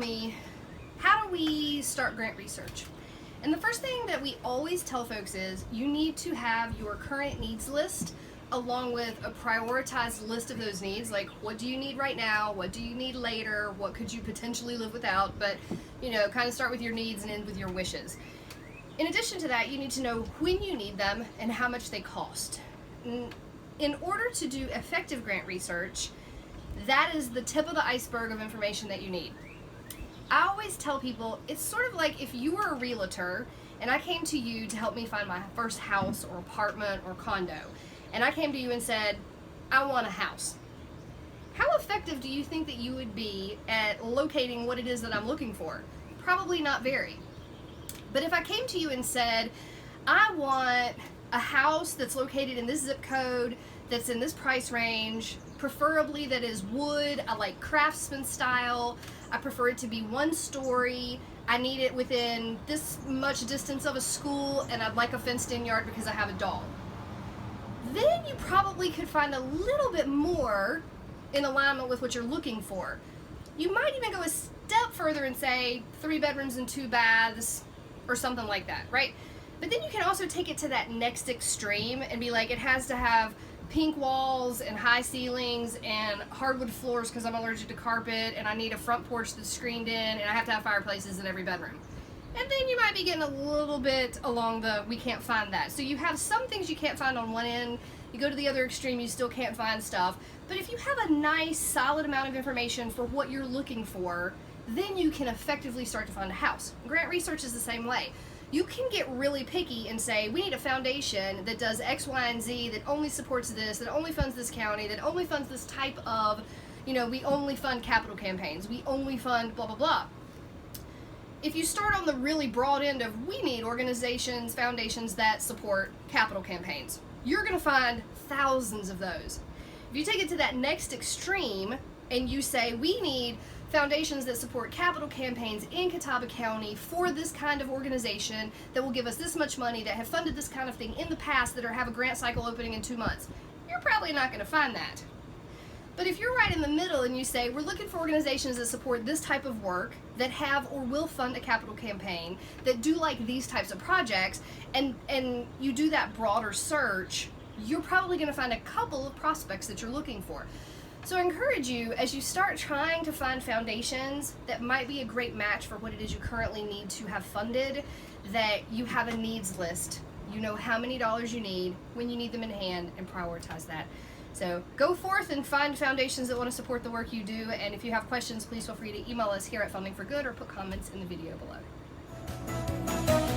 me, how do we start grant research? And the first thing that we always tell folks is you need to have your current needs list along with a prioritized list of those needs, like what do you need right now, what do you need later, what could you potentially live without, but kind of start with your needs and end with your wishes. In addition to that, you need to know when you need them and how much they cost. In order to do effective grant research, that is the tip of the iceberg of information that you need. I always tell people it's sort of like if you were a realtor and I came to you to help me find my first house or apartment or condo, and I came to you and said, I want a house. How effective do you think that you would be at locating what it is that I'm looking for? Probably not very. But if I came to you and said, I want a house that's located in this zip code, that's in this price range, preferably that is wood, I like craftsman style, I prefer it to be one story, I need it within this much distance of a school, and I'd like a fenced in yard because I have a dog. Then you probably could find a little bit more in alignment with what you're looking for. You might even go a step further and say 3 bedrooms and 2 baths or something like that, right? But then you can also take it to that next extreme and be like, it has to have pink walls and high ceilings and hardwood floors because I'm allergic to carpet, and I need a front porch that's screened in, and I have to have fireplaces in every bedroom. And then you might be getting a little bit along the we can't find that. So you have some things you can't find on one end, you go to the other extreme, you still can't find stuff. But if you have a nice solid amount of information for what you're looking for, then you can effectively start to find a house. Grant research is the same way. You can get really picky and say, we need a foundation that does X, Y, and Z, that only supports this, that only funds this county, that only funds this type of, we only fund capital campaigns, we only fund blah, blah, blah. If you start on the really broad end of, we need organizations, foundations that support capital campaigns, you're going to find thousands of those. If you take it to that next extreme and you say, we need foundations that support capital campaigns in Catawba County for this kind of organization that will give us this much money, that have funded this kind of thing in the past, that have a grant cycle opening in 2 months, you're probably not going to find that. But if you're right in the middle and you say, we're looking for organizations that support this type of work, that have or will fund a capital campaign, that do like these types of projects, and you do that broader search, you're probably going to find a couple of prospects that you're looking for. So I encourage you, as you start trying to find foundations that might be a great match for what it is you currently need to have funded, that you have a needs list. You know how many dollars you need, when you need them in hand, and prioritize that. So go forth and find foundations that want to support the work you do, and if you have questions, please feel free to email us here at Funding for Good or put comments in the video below.